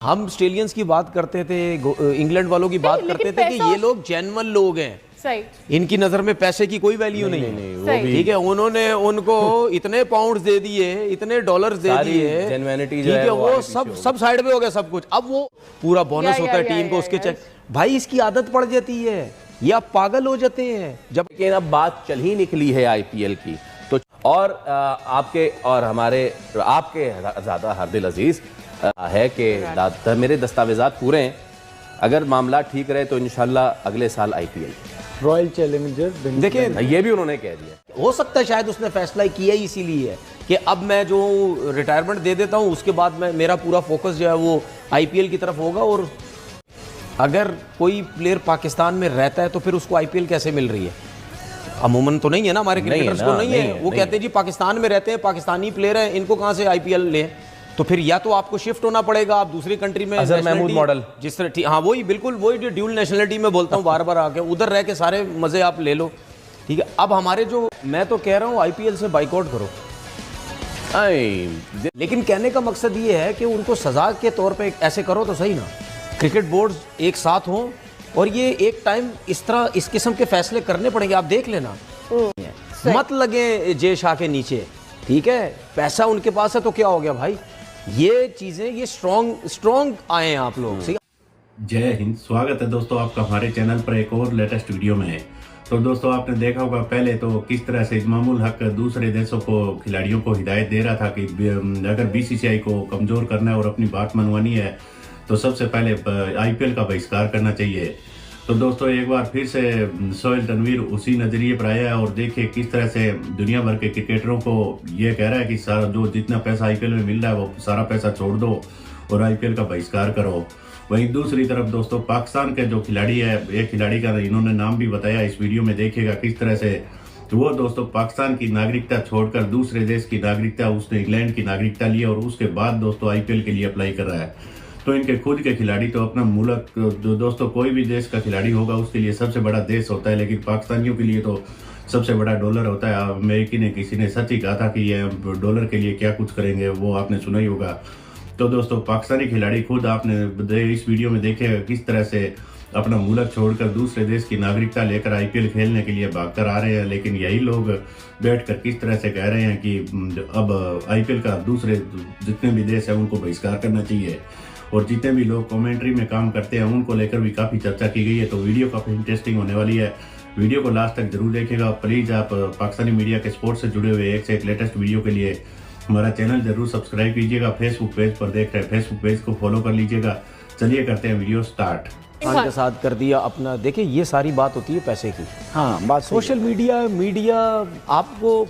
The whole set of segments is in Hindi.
हम ऑस्ट्रेलियंस की बात करते थे, इंग्लैंड वालों की बात करते थे कि ये लोग जेन्युइन लोग हैं, सही। इनकी नजर में पैसे की कोई वैल्यू नहीं है, ठीक है। उन्होंने उनको इतने पाउंड्स दे दिए, इतने डॉलर्स दे दिए, ठीक है, वो सब साइड में हो गया सब कुछ। अब वो पूरा बोनस होता है टीम को, उसके चेक भाई इसकी आदत पड़ जाती है, ये आप पागल हो जाते हैं। जब लेकिन अब बात चल ही निकली है आईपीएल की, तो और आपके और हमारे आपके ज़्यादा हरदिल अजीज है कि मेरे दस्तावेजात पूरे हैं, अगर मामला ठीक रहे तो इंशाल्लाह अगले साल आईपीएल रॉयल चैलेंजर। देखिए ये भी उन्होंने कह दिया, हो सकता है शायद उसने फैसला किया ही इसीलिए है कि अब मैं जो रिटायरमेंट दे देता हूं, उसके बाद मैं मेरा पूरा फोकस जो है वो आईपीएल की तरफ होगा। और अगर कोई प्लेयर पाकिस्तान में रहता है तो फिर उसको आईपीएल कैसे मिल रही है? अमूमन तो नहीं है ना, हमारे क्रिकेटर्स को नहीं है। वो कहते हैं जी पाकिस्तान में रहते हैं, पाकिस्तानी प्लेयर हैं, इनको कहां से आईपीएल लें? तो फिर या तो आपको शिफ्ट होना पड़ेगा, आप दूसरी कंट्री में महमूद मॉडल जिस तरह, हाँ वही बिल्कुल वही जो ड्यूल नेशनलिटी में बोलता हूँ बार बार आके, उधर रह के सारे मजे आप ले लो, ठीक है। अब हमारे जो, मैं तो कह रहा हूँ आईपीएल से बाइकआउट करो, लेकिन कहने का मकसद ये है कि उनको सजा के तौर पे ऐसे करो तो सही ना, क्रिकेट बोर्ड एक साथ हों और ये एक टाइम इस तरह इस किस्म के फैसले करने पड़ेंगे। आप देख लेना, मत लगे जय शाह के नीचे, ठीक है। पैसा उनके पास है तो क्या हो गया भाई, ये चीजें ये स्ट्रॉन्ग आए हैं आप लोग। जय हिंद, स्वागत है दोस्तों आपका हमारे चैनल पर एक और लेटेस्ट वीडियो में। तो दोस्तों आपने देखा होगा पहले तो किस तरह से इमामुल हक दूसरे देशों को खिलाड़ियों को हिदायत दे रहा था कि अगर बीसीसीआई को कमजोर करना है और अपनी बात मनवानी है तो सबसे पहले आईपीएल का बहिष्कार करना चाहिए। तो दोस्तों एक बार फिर से सोहेल तनवीर उसी नजरिए पर आया है और देखिए किस तरह से दुनिया भर के क्रिकेटरों को ये कह रहा है कि सारा जो जितना पैसा आईपीएल में मिल रहा है वो सारा पैसा छोड़ दो और आईपीएल का बहिष्कार करो। वहीं दूसरी तरफ दोस्तों पाकिस्तान के जो खिलाड़ी है, एक खिलाड़ी का इन्होंने नाम भी बताया इस वीडियो में, देखिएगा किस तरह से वो दोस्तों पाकिस्तान की नागरिकता छोड़कर दूसरे देश की नागरिकता, उसने इंग्लैंड की नागरिकता ली और उसके बाद दोस्तों आईपीएल के लिए अप्लाई कर रहा है। तो इनके खुद के खिलाड़ी तो अपना मुल्क, जो दोस्तों कोई भी देश का खिलाड़ी होगा उसके लिए सबसे बड़ा देश होता है, लेकिन पाकिस्तानियों के लिए तो सबसे बड़ा डॉलर होता है। अमेरिकी ने किसी ने सच ही कहा था कि ये डॉलर के लिए क्या कुछ करेंगे, वो आपने सुना ही होगा। तो दोस्तों पाकिस्तानी खिलाड़ी खुद आपने इस वीडियो में देखे किस तरह से अपना मुल्क छोड़कर दूसरे देश की नागरिकता लेकर आईपीएल खेलने के लिए भागकर आ रहे हैं, लेकिन यही लोग बैठकर किस तरह से कह रहे हैं कि अब आईपीएल का दूसरे जितने भी देश है उनको बहिष्कार करना चाहिए। और जितने भी लोग कमेंट्री में काम करते हैं उनको लेकर भी काफ़ी चर्चा की गई है। तो वीडियो काफ़ी इंटरेस्टिंग होने वाली है, वीडियो को लास्ट तक जरूर देखिएगा। प्लीज़ आप पाकिस्तानी मीडिया के स्पोर्ट्स से जुड़े हुए एक से एक लेटेस्ट वीडियो के लिए हमारा चैनल जरूर सब्सक्राइब कीजिएगा। फेसबुक पेज पर देख रहे हैं, फेसबुक पेज को फॉलो कर लीजिएगा। चलिए करते हैं वीडियो स्टार्ट। के साथ कर दिया अपना, देखिए ये सारी बात होती है पैसे की। हाँ बात, सोशल मीडिया आपको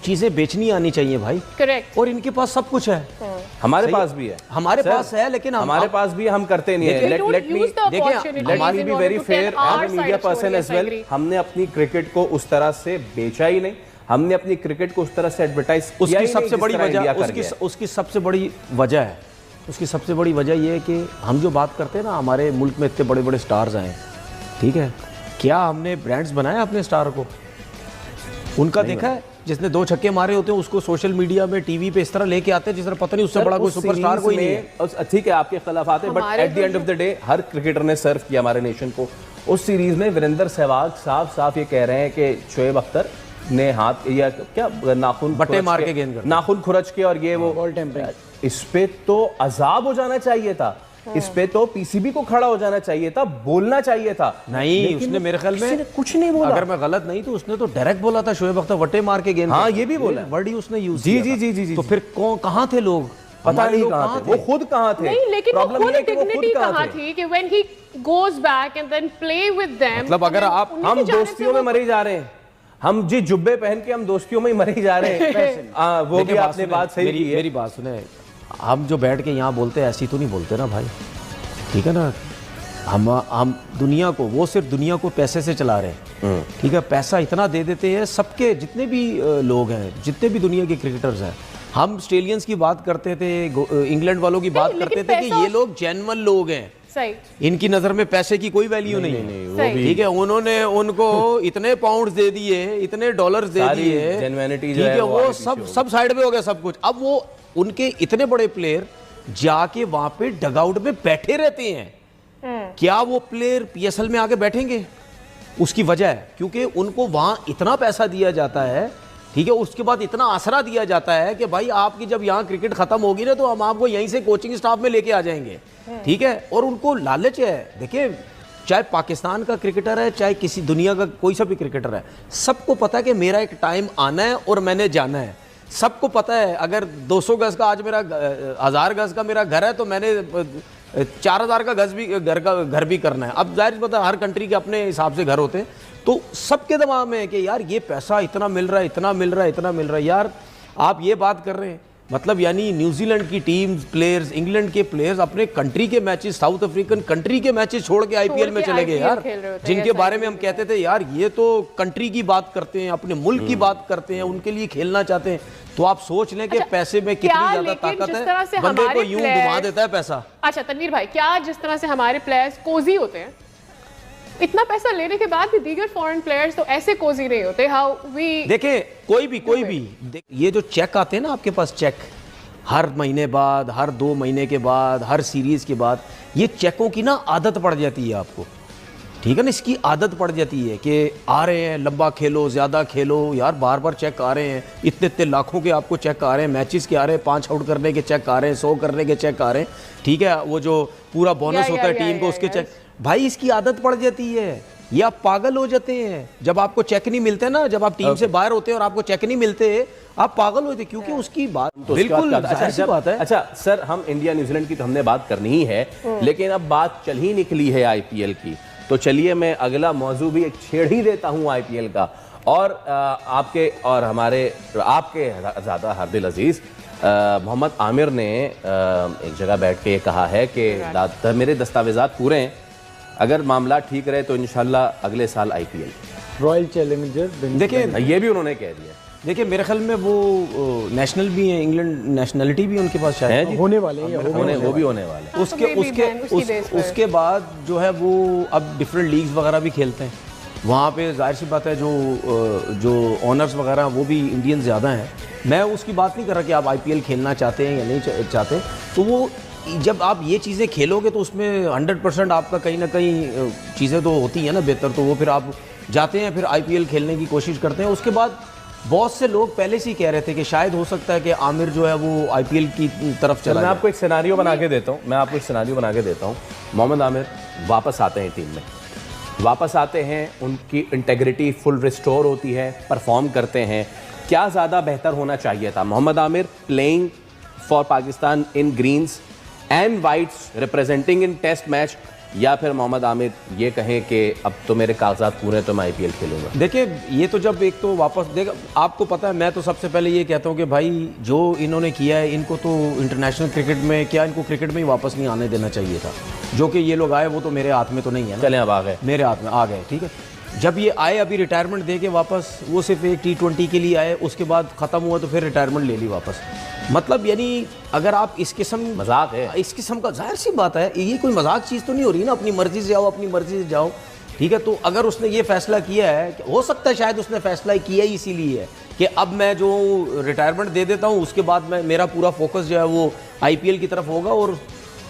चीजें बेचनी आनी चाहिए भाई, करेक्ट। और इनके पास सब कुछ है, हमारे पास भी है, हमारे पास है, लेकिन हमारे पास भी हम करते नहीं है। Let me be very fair as a media person as well, हमने अपनी क्रिकेट को उस तरह से बेचा ही नहीं, हमने अपनी क्रिकेट को उस तरह से एडवर्टाइज किया। उसकी सबसे बड़ी वजह उसकी सबसे बड़ी वजह है, उसकी सबसे बड़ी वजह यह है कि हम जो बात करते हैं ना, हमारे मुल्क में इतने बड़े बड़े स्टार्स आए, ठीक है, क्या हमने ब्रांड्स बनाया अपने स्टार को? उनका देखा है जिसने 2 छक्के मारे होते हैं उसको सोशल मीडिया में टीवी पे इस तरह लेके आते हैं जिस तरह पता नहीं उससे बड़ा कोई सुपरस्टार कोई नहीं है। ठीक है आपके खिलाफ आते हैं, but at the end of the day her cricketer ने सर्व किया हमारे नेशन को। उस सीरीज में वीरेंद्र सहवाग साफ ये कह रहे हैं कि शोएब अख्तर ने हाथ या क्या नाखून बट्टे मार के गेंद कर, नाखून खुरच के, और ये वो इस पे तो अजाब हो जाना चाहिए था, इस पे तो पीसीबी को खड़ा हो जाना चाहिए था, बोलना चाहिए था। नहीं, उसने मेरे ख्याल में कुछ नहीं बोला, अगर मैं गलत नहीं तो उसने तो डायरेक्ट बोला था शोएब अख्तर वटे मार के गेंद। हाँ ये भी बोला, वर्ड ही उसने यूज किया। जी। तो फिर कहां थे लोग? पता नहीं कहां थे, वो खुद कहां थे। नहीं, लेकिन वो खुद डिग्निटी कहां थी कि when he goes back and then play with them. मतलब अगर हम दोस्तियों में मरे जा रहे हैं, हम जी जुब्बे पहन के हम दोस्तियों में ही मरे जा रहे हैं। वो भी आपने बात सही की है। मेरी बात सुने, हम जो बैठ के यहाँ बोलते हैं ऐसी तो नहीं बोलते ना भाई, ठीक है ना। हम दुनिया को, वो सिर्फ दुनिया को पैसे से चला रहे हैं, ठीक है। पैसा इतना दे देते हैं सबके, जितने भी लोग हैं, जितने भी दुनिया के क्रिकेटर्स हैं। हम ऑस्ट्रेलियंस की बात करते थे, इंग्लैंड वालों की बात करते थे कि ये लोग जेन्युइन लोग हैं, सही। इनकी नजर में पैसे की कोई वैल्यू नहीं है, ठीक है। उन्होंने उनको इतने पाउंड्स दे दिए, इतने डॉलर्स दे दिए, ठीक है, वो सब साइड में हो गया सब कुछ। अब वो उनके इतने बड़े प्लेयर जाके वहां पे डगआउट में बैठे रहते हैं। क्या वो प्लेयर पीएसएल में आके बैठेंगे? उसकी वजह है क्योंकि उनको वहां इतना पैसा दिया जाता है, ठीक है, उसके बाद इतना आसरा दिया जाता है कि भाई आपकी जब यहाँ क्रिकेट खत्म होगी ना तो हम आपको यहीं से कोचिंग स्टाफ में लेके आ जाएंगे, ठीक है। और उनको लालच है। देखिए, चाहे पाकिस्तान का क्रिकेटर है, चाहे किसी दुनिया का कोई सा भी क्रिकेटर है, सबको पता है कि मेरा एक टाइम आना है और मैंने जाना है। सबको पता है अगर 200 गज का आज मेरा 1000 गज का मेरा घर है तो मैंने 4000 का गज भी घर भी करना है। अब जाहिर पता है हर कंट्री के अपने हिसाब से घर होते हैं, तो सबके दिमाग में है कि यार ये पैसा इतना मिल रहा है, इतना मिल रहा है, इतना मिल रहा है। यार आप ये बात कर रहे हैं, मतलब यानी न्यूजीलैंड की टीम प्लेयर्स, इंग्लैंड के प्लेयर्स अपने कंट्री के मैचेस, साउथ अफ्रीकन कंट्री के मैचेस छोड़ के आईपीएल में चले गए यार, जिनके बारे में हम कहते थे यार ये तो कंट्री की बात करते हैं, अपने मुल्क की बात करते हैं, उनके लिए खेलना चाहते हैं। तो आप सोच लें कि पैसे में कितनी ज्यादा ताकत है, बंदे को यूं घुमा देता है पैसा। अच्छा तनवीर भाई, क्या जिस तरह से हमारे प्लेयर्स कोजी होते हैं, इतना पैसा लेने के बाद भी दीगर फॉरेन प्लेयर्स तो ऐसे कोजी नहीं होते। हाउ वी देखें, कोई भी ये जो चेक आते हैं ना आपके पास, चेक हर महीने बाद, हर 2 महीने के बाद, हर सीरीज के बाद, ये चेकों की ना आदत पड़ जाती है आपको, ठीक है ना। इसकी आदत पड़ जाती है कि आ रहे हैं, लंबा खेलो, ज़्यादा खेलो, यार बार बार चेक आ रहे हैं, इतने लाखों के आपको चेक आ रहे हैं, मैचेस के आ रहे हैं, 5 आउट करने के चेक आ रहे हैं, 100 करने के चेक आ रहे हैं, ठीक है। वो जो पूरा बोनस होता है टीम को, उसके चेक, भाई इसकी आदत पड़ जाती है। ये आप पागल हो जाते हैं जब आपको चेक नहीं मिलते ना, जब आप टीम से बाहर होते हैं और आपको चेक नहीं मिलते, आप पागल होते, क्योंकि उसकी बात तो बिल्कुल ऐसी बात है। अच्छा सर, हम इंडिया न्यूजीलैंड की तो हमने बात करनी ही है, लेकिन अब बात चल ही निकली है आईपीएल की, तो चलिए मैं अगला मौजू भी एक छेड़ ही देता हूं आईपीएल का। और आपके और हमारे आपके ज़्यादा हरदिल अजीज मोहम्मद आमिर ने एक जगह बैठ के ये कहा है कि मेरे दस्तावेजात पूरे हैं, अगर मामला ठीक रहे तो इंशाल्लाह अगले साल आईपीएल रॉयल चैलेंजर। देखिए, ये भी उन्होंने कह दिया। देखिए मेरे ख्याल में वो नेशनल भी है, इंग्लैंड नेशनलिटी भी उनके पास शायद है, होने वाले हैं, वो भी होने वाले हैं। उसके बाद जो है वो अब डिफरेंट लीग्स वगैरह भी खेलते हैं वहाँ पे। जाहिर सी बात है जो ऑनर्स वगैरह वो भी इंडियन ज़्यादा हैं। मैं उसकी बात नहीं कर रहा कि आप आईपीएल खेलना चाहते हैं या नहीं चाहते, तो वो जब आप ये चीज़ें खेलोगे तो उसमें 100% आपका कहीं ना कहीं चीज़ें तो होती हैं ना बेहतर, तो वो फिर आप जाते हैं, फिर आईपीएल खेलने की कोशिश करते हैं। उसके बाद बहुत से लोग पहले से ही कह रहे थे कि शायद हो सकता है कि आमिर जो है वो आईपीएल की तरफ चला। मैं आपको एक सिनारियो बना के देता हूँ, मोहम्मद आमिर वापस आते हैं टीम में, वापस आते हैं, उनकी इंटेग्रिटी फुल रिस्टोर होती है, परफॉर्म करते हैं। क्या ज़्यादा बेहतर होना चाहिए था, Mohammad Amir playing for Pakistan in greens and whites representing in test match, या फिर मोहम्मद आमिर ये कहें कि अब तो मेरे कागजात पूरे हैं तो मैं आईपीएल खेलूंगा? देखिए, ये तो जब एक तो वापस देख, आपको पता है, मैं तो सबसे पहले ये कहता हूँ कि भाई जो इन्होंने किया है, इनको तो इंटरनेशनल क्रिकेट में क्या, इनको क्रिकेट में ही वापस नहीं आने देना चाहिए था। जो कि ये लोग आए वो तो मेरे हाथ में तो नहीं है ना। चलें, अब आ गए, मेरे हाथ में आ गए, ठीक है। जब ये आए अभी रिटायरमेंट दे के वापस, वो सिर्फ एक T20 के लिए आए, उसके बाद ख़त्म हुआ तो फिर रिटायरमेंट ले ली वापस। मतलब यानी अगर आप इस किस्म, मजाक है इस किस्म का, जाहिर सी बात है ये कोई मजाक चीज़ तो नहीं हो रही ना। अपनी मर्जी से जाओ, अपनी मर्जी से जाओ, ठीक है। तो अगर उसने ये फैसला किया है, हो सकता है शायद उसने फैसला किया ही इसीलिए है कि अब मैं जो रिटायरमेंट दे देता हूँ उसके बाद मैं, मेरा पूरा फोकस जो है वो आईपीएल की तरफ होगा। और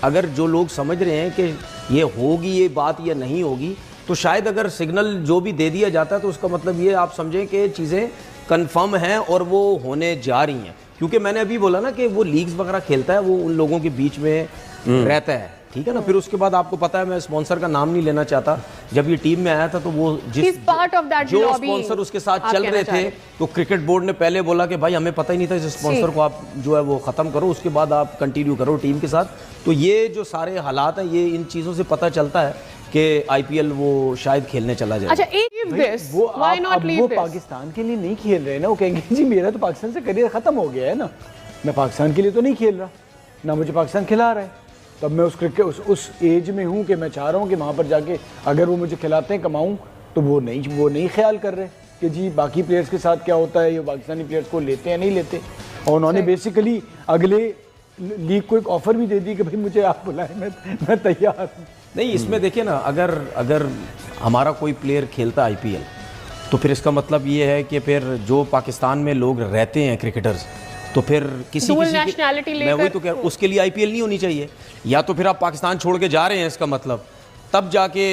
अगर जो लोग समझ रहे हैं कि ये होगी ये बात या नहीं होगी, तो शायद अगर सिग्नल जो भी दे दिया जाता है तो उसका मतलब ये आप समझें कि चीज़ें कंफर्म हैं और वो होने जा रही हैं। क्योंकि मैंने अभी बोला ना कि वो लीग्स वगैरह खेलता है, वो उन लोगों के बीच में रहता है, ठीक है ना। फिर उसके बाद आपको पता है, मैं स्पॉन्सर का नाम नहीं लेना चाहता, जब ये टीम में आया था तो वो जो स्पॉन्सर उसके साथ चल रहे थे, तो क्रिकेट बोर्ड ने पहले बोला कि भाई हमें पता ही नहीं था, इस स्पॉन्सर को आप जो है वो ख़त्म करो, उसके बाद आप कंटिन्यू करो टीम के साथ। तो ये जो सारे हालात हैं, ये इन चीज़ों से पता चलता है कि आईपीएल वो शायद खेलने चला जाए। अच्छा, वो पाकिस्तान के लिए नहीं खेल रहे ना, वो कहेंगे जी मेरा तो पाकिस्तान से करियर ख़त्म हो गया है ना, मैं पाकिस्तान के लिए तो नहीं खेल रहा ना, मुझे पाकिस्तान खिला रहा है। तब मैं उस एज में हूँ कि मैं चाह रहा हूँ कि वहाँ पर जाके अगर वो मुझे खिलाते हैं, कमाऊँ, तो वो नहीं ख्याल कर रहे कि जी बाकी प्लेयर्स के साथ क्या होता है, ये पाकिस्तानी प्लेयर्स को लेते हैं नहीं लेते। और उन्होंने बेसिकली अगले लीग को एक ऑफर भी दे दी कि भाई मुझे आप बुलाएं, मैं तैयार हूँ। नहीं, इसमें देखिए ना, अगर हमारा कोई प्लेयर खेलता आईपीएल, तो फिर इसका मतलब ये है कि फिर जो पाकिस्तान में लोग रहते हैं क्रिकेटर्स, तो फिर किसी Dual किसी nationality मैं वही लेकर- तो कह रहा हूं, उसके लिए आईपीएल नहीं होनी चाहिए। या तो फिर आप पाकिस्तान छोड़ के जा रहे हैं, इसका मतलब तब जाके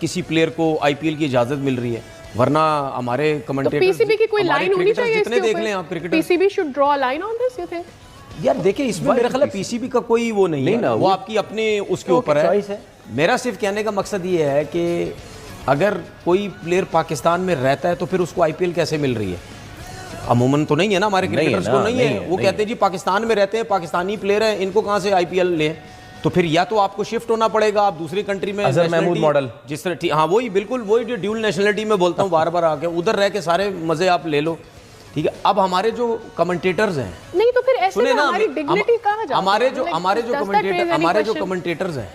किसी प्लेयर को आईपीएल की इजाजत मिल रही है, वरना हमारे तो कमेंटेटर पीसीबी की कोई लाइन होनी चाहिए जितने इसके देख ऊपर? लें आप cricketer, PCB should draw a line on this, you think? यार देखिए इसमें मेरा ख्याल है पीसीबी का कोई वो नहीं है ना, वो आपकी अपने उसके ऊपर है। choice है। मेरा सिर्फ कहने का मकसद ये है कि अगर कोई प्लेयर पाकिस्तान में रहता है तो फिर उसको आईपीएल कैसे मिल रही है? अमूमन तो नहीं है ना, हमारे नहीं है क्रिकेटर्स ना, को नहीं नहीं है। है, वो नहीं कहते हैं जी पाकिस्तान में रहते हैं, पाकिस्तानी प्लेयर हैं, इनको कहाँ से आईपीएल लें? तो फिर या तो आपको शिफ्ट होना पड़ेगा, आप दूसरी कंट्री में अजहर महमूद nationality- मॉडल। जिस तरह, हाँ वही बिल्कुल वही जो ड्यूल नेशनलिटी में बोलता हूँ बार बार आके, उधर रह के सारे मजे आप ले लो, ठीक है। अब हमारे जो कमेंटेटर्स हैं, नहीं तो फिर ऐसे सुने में ना, हमारी डिग्निटी कहाँ जाती है? हमारे जो Like, हमारे जो does that commentator raise any हमारे जो question? कमेंटेटर्स हैं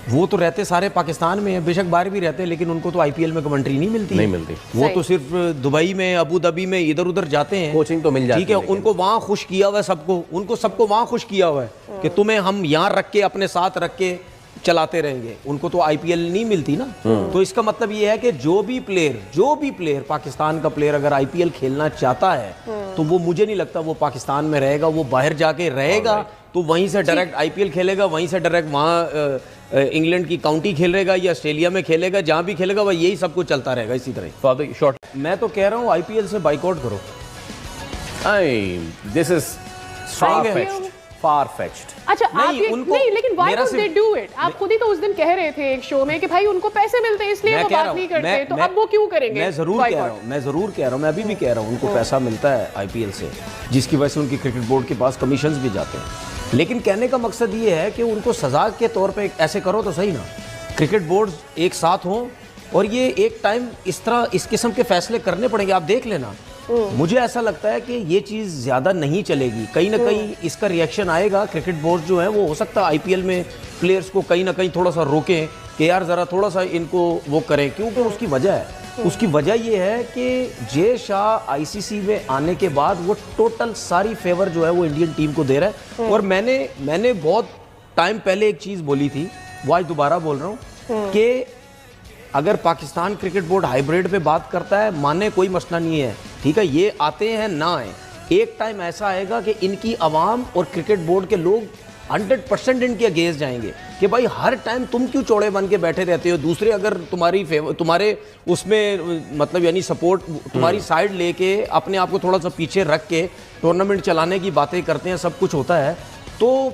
वो तो रहते सारे पाकिस्तान में हैं, बेशक बाहर भी रहते हैं, लेकिन उनको तो आईपीएल में कमेंट्री नहीं मिलती नहीं है। मिलती। वो सही। तो सिर्फ दुबई में, अबू धाबी में इधर उधर जाते हैं, कोचिंग तो मिल जाती ठीक है। है, लेकिन- उनको वहाँ खुश किया हुआ है सबको, उनको सबको वहाँ खुश किया हुआ है कि तुम्हें हम यहाँ रख के अपने साथ रख के चलाते रहेंगे। उनको तो आईपीएल नहीं मिलती ना। तो इसका मतलब ये है कि जो भी प्लेयर पाकिस्तान का प्लेयर अगर आईपीएल खेलना चाहता है तो वो, मुझे नहीं लगता वो पाकिस्तान में रहेगा, वो बाहर जाके रहेगा तो वहीं से डायरेक्ट आईपीएल खेलेगा, वहीं से डायरेक्ट वहाँ इंग्लैंड की काउंटी खेलेगा या ऑस्ट्रेलिया में खेलेगा, जहाँ भी खेलेगा वह यही सब कुछ चलता रहेगा इसी तरह। शॉर्ट मैं तो कह रहा हूँ आईपीएल से बाइकआउट करो। This is far fetched. अच्छा आप नहीं, ये उनको- नहीं, लेकिन व्हाई मेरा डोंट दे सिर्फ- डू इट? आप खुद ही तो उस दिन कह रहे थे एक शो में कि भाई उनको पैसे मिलते हैं इसलिए मैं वो कह रहा बात हूं, नहीं करते, तो अब वो क्यों करेंगे? मैं जरूर कह रहा हूँ, मैं अभी भी कह रहा हूँ, उनको पैसा मिलता है आईपीएल से, जिसकी वजह से उनकी क्रिकेट बोर्ड के पास कमीशंस भी जाते हैं। लेकिन कहने का मकसद ये है कि उनको सजा के तौर पे ऐसे करो तो सही ना, क्रिकेट बोर्ड एक साथ हों और ये एक टाइम इस तरह इस किस्म के फैसले करने पड़ेंगे। आप देख लेना, मुझे ऐसा लगता है कि ये चीज़ ज़्यादा नहीं चलेगी, कहीं ना कहीं इसका रिएक्शन आएगा। क्रिकेट बोर्ड जो है वो हो सकता है आईपीएल में प्लेयर्स को कहीं ना कहीं थोड़ा सा रोकें कि यार ज़रा थोड़ा सा इनको वो करें, क्योंकि उसकी वजह है, उसकी वजह ये है कि जे शाह आईसीसी में आने के बाद वो टोटल सारी फेवर जो है वो इंडियन टीम को दे रहा है। और मैंने बहुत टाइम पहले एक चीज़ बोली थी, वो आज दोबारा बोल रहा हूँ कि अगर पाकिस्तान क्रिकेट बोर्ड हाइब्रिड पे बात करता है, माने कोई मसला नहीं है, ठीक है, ये आते हैं ना आए, एक टाइम ऐसा आएगा कि इनकी आवाम और क्रिकेट बोर्ड के लोग 100% इनके अगेंस्ट जाएंगे कि भाई हर टाइम तुम क्यों चौड़े बन के बैठे रहते हो, दूसरे अगर तुम्हारे उसमें मतलब यानी सपोर्ट तुम्हारी साइड लेके अपने आप को थोड़ा सा पीछे रख के टूर्नामेंट चलाने की बातें करते हैं, सब कुछ होता है, तो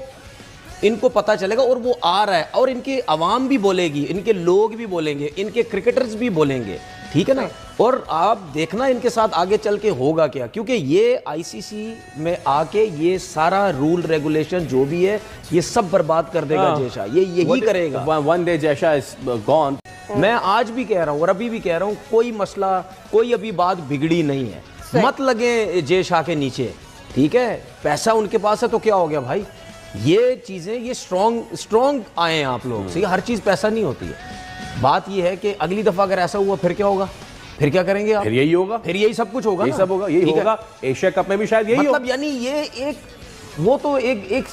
इनको पता चलेगा और वो आ रहा है, और इनकी आवाम भी बोलेगी, इनके लोग भी बोलेंगे, इनके क्रिकेटर्स भी बोलेंगे, ठीक है ना। और आप देखना इनके साथ आगे चल के होगा क्या, क्योंकि ये आईसीसी में आके ये सारा रूल रेगुलेशन जो भी है ये सब बर्बाद कर देगा जयशा, ये यही करेगा। One day Jaisha is gone. मैं आज भी कह रहा हूँ और अभी भी कह रहा हूँ, कोई मसला, कोई अभी बात बिगड़ी नहीं है, मत लगे जय शाह के नीचे, ठीक है। पैसा उनके पास है तो क्या हो गया भाई, ये चीज़ें ये स्ट्रॉन्ग आए हैं आप लोग से, हर चीज़ पैसा नहीं होती है। बात ये है कि अगली दफ़ा अगर ऐसा हुआ फिर क्या होगा, फिर क्या करेंगे आप? फिर यही होगा, फिर यही सब कुछ होगा, यही सब होगा, यही ठीक है? होगा। एशिया कप में भी शायद यही मतलब यानी ये एक वो तो एक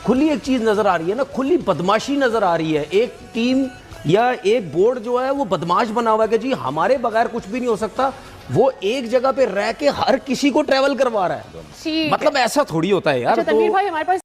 खुली एक चीज़ नज़र आ रही है ना, खुली बदमाशी नज़र आ रही है। एक टीम या एक बोर्ड जो है वो बदमाश बना हुआ है कि जी हमारे बगैर कुछ भी नहीं हो सकता, वो एक जगह पे रह के हर किसी को ट्रैवल करवा रहा है। ठीक मतलब ऐसा थोड़ी होता है यार। अच्छा तनवीर भाई, हमारे पास